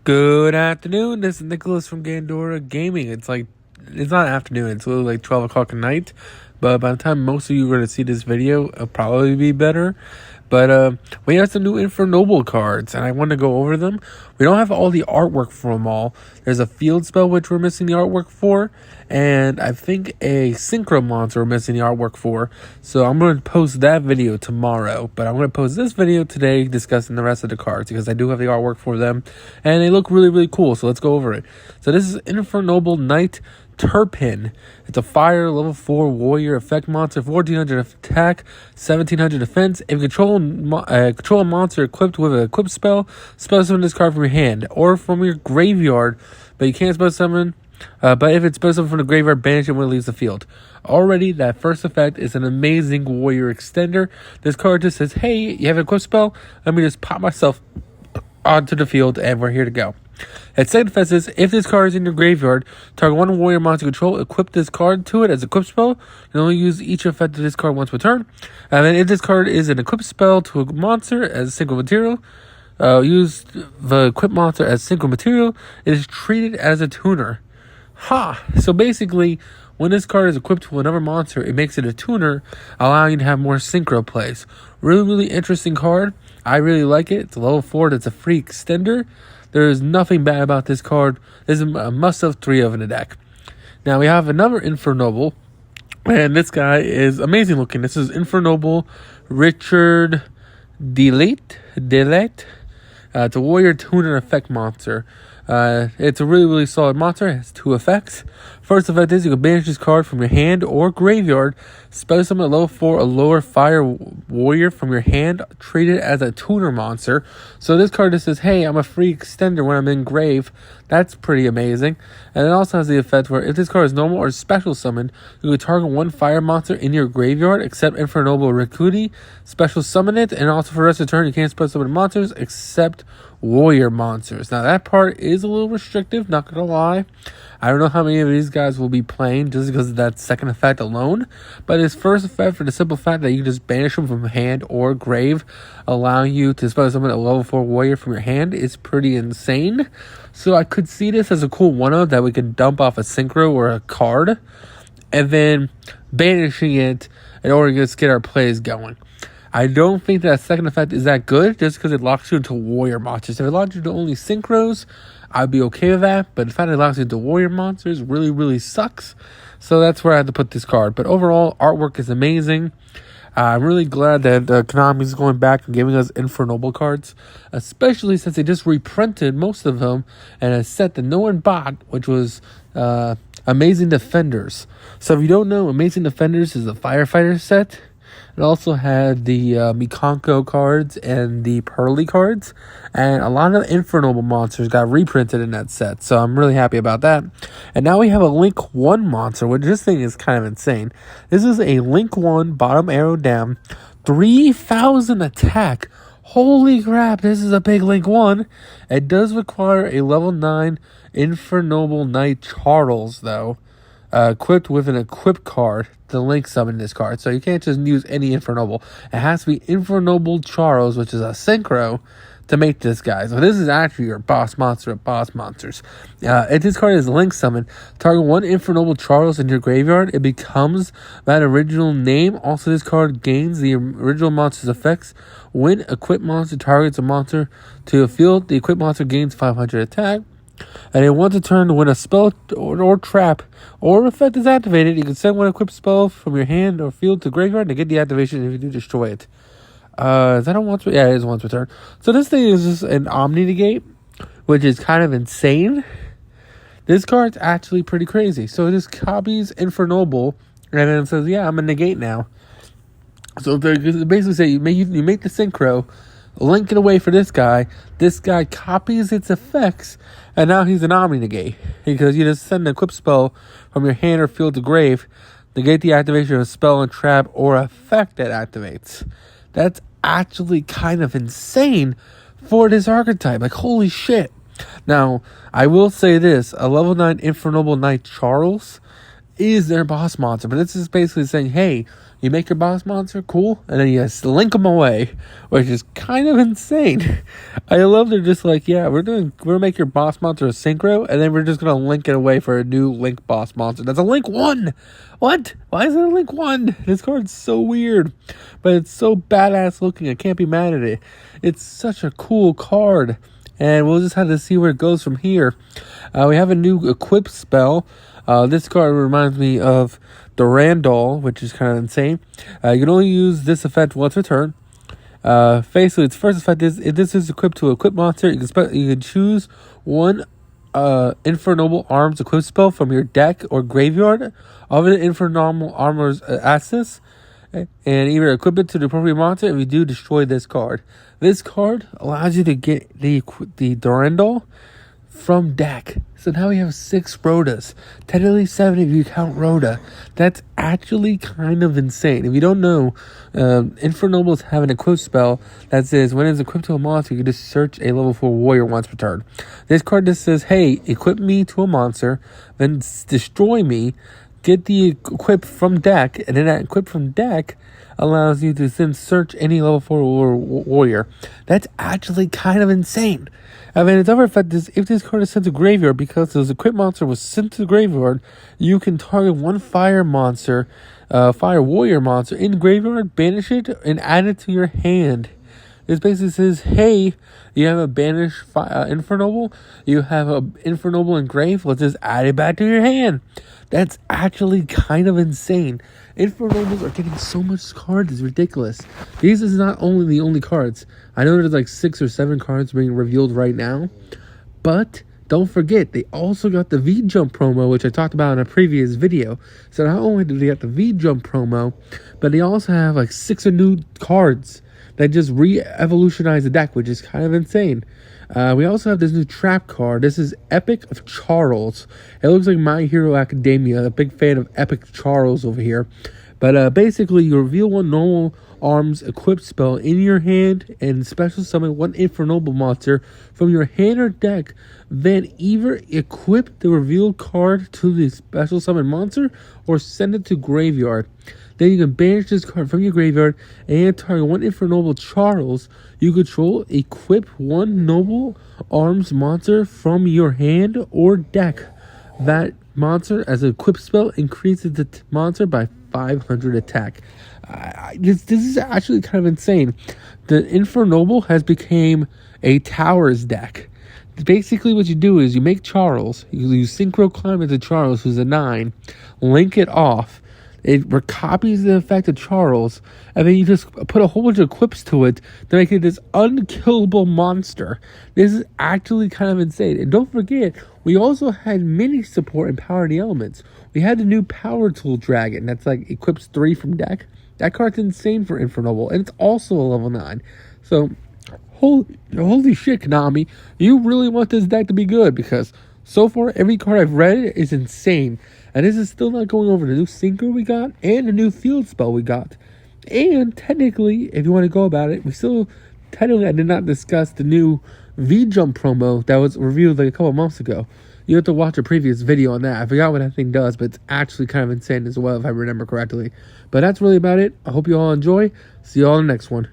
Good afternoon. This is Nicholas from Gandora Gaming. It's not afternoon. It's literally like 12 o'clock at night. But by the time most of you are going to see this video, it'll probably be better. But we have some new Infernoble cards, and I want to go over them. We don't have all the artwork for them all. There's a field spell, which we're missing the artwork for. And I think a synchro monster we're missing the artwork for. So I'm going to post that video tomorrow. But I'm going to post this video today discussing the rest of the cards, because I do have the artwork for them. And they look really, really cool. So let's go over it. So this is Infernoble Knight Turpin. It's a fire level 4 warrior effect monster, 1400 attack, 1700 defense. If you control a monster equipped with an equip spell summon this card from your hand or from your graveyard, but you can't spell summon. But if it's spell summoned from the graveyard, banish it when it leaves the field. Already, that first effect is an amazing warrior extender. This card just says, hey, you have an equip spell? Let me just pop myself onto the field, and we're here to go. Its second effect is, if this card is in your graveyard, target one warrior monster control, equip this card to it as equip spell. You can only use each effect of this card once per turn. And then if this card is an equip spell to a monster as a single material, use the equip monster as single material. It is treated as a tuner. So basically, when this card is equipped to another monster, it makes it a tuner, allowing you to have more synchro plays. Really, really interesting card. I really like it. It's a level 4. It's a free extender. There is nothing bad about this card. This is a must-have 3 of in the deck. Now we have another Infernoble, and this guy is amazing looking. This is Infernoble Richard Delete. It's a warrior tuner effect monster. It's a really, really solid monster. It has 2 effects. First effect is you can banish this card from your hand or graveyard. Spell summon a level 4 a lower fire warrior from your hand. Treat it as a tuner monster. So this card just says, hey, I'm a free extender when I'm in grave. That's pretty amazing. And it also has the effect where if this card is normal or special summoned, you can target one fire monster in your graveyard except Infernoble Rikuti. Special summon it, and also for the rest of the turn, you can't special summon monsters except warrior monsters. Now that part is a little restrictive, not gonna lie. I don't know how many of these guys will be playing just because of that second effect alone, but his first effect, for the simple fact that you can just banish him from hand or grave, allowing you to special summon a level 4 warrior from your hand, is pretty insane. So I could see this as a cool one-of that we could dump off a synchro or a card, and then banishing it in order to just get our plays going. I don't think that second effect is that good just because it locks you into warrior monsters. If it locks you into only synchros, I'd be okay with that. But the fact that it locks you into warrior monsters really, really sucks. So that's where I had to put this card. But overall, artwork is amazing. I'm really glad that Konami is going back and giving us Infernoble cards, especially since they just reprinted most of them and a set that no one bought, which was Amazing Defenders. So if you don't know, Amazing Defenders is a firefighter set. It also had the Mikanko cards and the Pearly cards. And a lot of Infernoble monsters got reprinted in that set. So I'm really happy about that. And now we have a Link 1 monster, which this thing is kind of insane. This is a Link 1 bottom arrow down, 3,000 attack. Holy crap, this is a big Link 1. It does require a level 9 Infernoble Knight Charles, though. Equipped with an equip card to link summon this card. So you can't just use any Infernoble. It has to be Infernoble Charles, which is a synchro, to make this guy. So this is actually your boss monster of boss monsters. If this card is link summoned, target one Infernoble Charles in your graveyard. It becomes that original name. Also, this card gains the original monster's effects. When equipped monster targets a monster to a field, the equipped monster gains 500 attack. And in one turn, when a spell or trap or effect is activated, you can send one equipped spell from your hand or field to graveyard to get the activation if you do destroy it. Is that a once? Yeah, it is once per turn. So this thing is just an Omni Negate, which is kind of insane. This card's actually pretty crazy. So it just copies Infernoble, and then it says, yeah, I'm a negate now. So they basically say you make the synchro, link it away for this guy copies its effects, and now he's an Omni Negate. Because you just send an equip spell from your hand or field to grave, negate the activation of a spell and trap or effect that activates. That's actually kind of insane for this archetype. Like, holy shit. Now, I will say this, a level 9 Infernoble Knight Charles is their boss monster. But this is basically saying, hey, you make your boss monster, cool, and then you just link them away, which is kind of insane. I love they're just like, yeah, we're gonna make your boss monster a synchro, and then we're just gonna link it away for a new link boss monster. That's a link 1. What? Why is it a link 1? This card's so weird, but it's so badass looking. I can't be mad at it. It's such a cool card, and we'll just have to see where it goes from here. We have a new equip spell. This card reminds me of the Randall, which is kind of insane. You can only use this effect once per turn. Basically, its first effect is, if this is equipped to equip monster, you can choose one Infernoble Arms equip spell from your deck or graveyard of an Infernoble Armor's access, and either equip it to the appropriate monster. If you do, destroy this card. This card allows you to get the Durandal from deck. So now we have 6 Rhodas. Technically 7 if you count Rhoda. That's actually kind of insane. If you don't know, Infernobles have an equip spell that says when it's equipped to a monster, you can just search a level 4 warrior once per turn. This card just says, hey, equip me to a monster, then destroy me, get the equip from deck, and then that equip from deck allows you to then search any level 4 warrior. That's actually kind of insane. I mean, its other effect is, if this card is sent to graveyard, because this equipped monster was sent to the graveyard, you can target one fire monster, fire warrior monster in graveyard, banish it, and add it to your hand. This basically says, hey, you have a banished Infernoble, you have an Infernoble in grave, let's just add it back to your hand. That's actually kind of insane. Infernobles are getting so much cards, it's ridiculous. These is not only the only cards. I know there's like 6 or 7 cards being revealed right now, but don't forget, they also got the V-Jump promo, which I talked about in a previous video. So not only do they get the V-Jump promo, but they also have like 6 new cards that just re-evolutionize the deck, which is kind of insane. We also have this new trap card. This is Epic of Charles. It looks like My Hero Academia. I'm a big fan of Epic Charles over here. But basically, you reveal one normal arms equipped spell in your hand and special summon one Infernoble monster from your hand or deck. Then either equip the revealed card to the special summon monster or send it to graveyard. Then you can banish this card from your graveyard and target one Infernoble Charles you control. Equip one Noble Arms monster from your hand or deck. That monster, as an equip spell, increases the monster by 500 attack. This is actually kind of insane. The Infernoble has become a towers deck. Basically, what you do is you make Charles, you synchro climb into Charles, who's a 9, link it off. It recopies the effect of Charles, and then you just put a whole bunch of equips to it to make it this unkillable monster. This is actually kind of insane. And don't forget, we also had mini support and power the elements. We had the new Power Tool Dragon that's like equips 3 from deck. That card's insane for Infernoble, and it's also a level 9. So, holy shit, Konami. You really want this deck to be good, because so far, every card I've read is insane. And this is still not going over the new Synchro we got and the new Field Spell we got. And technically, if you want to go about it, I did not discuss the new V-Jump promo that was revealed like a couple months ago. You have to watch a previous video on that. I forgot what that thing does, but it's actually kind of insane as well, if I remember correctly. But that's really about it. I hope you all enjoy. See you all in the next one.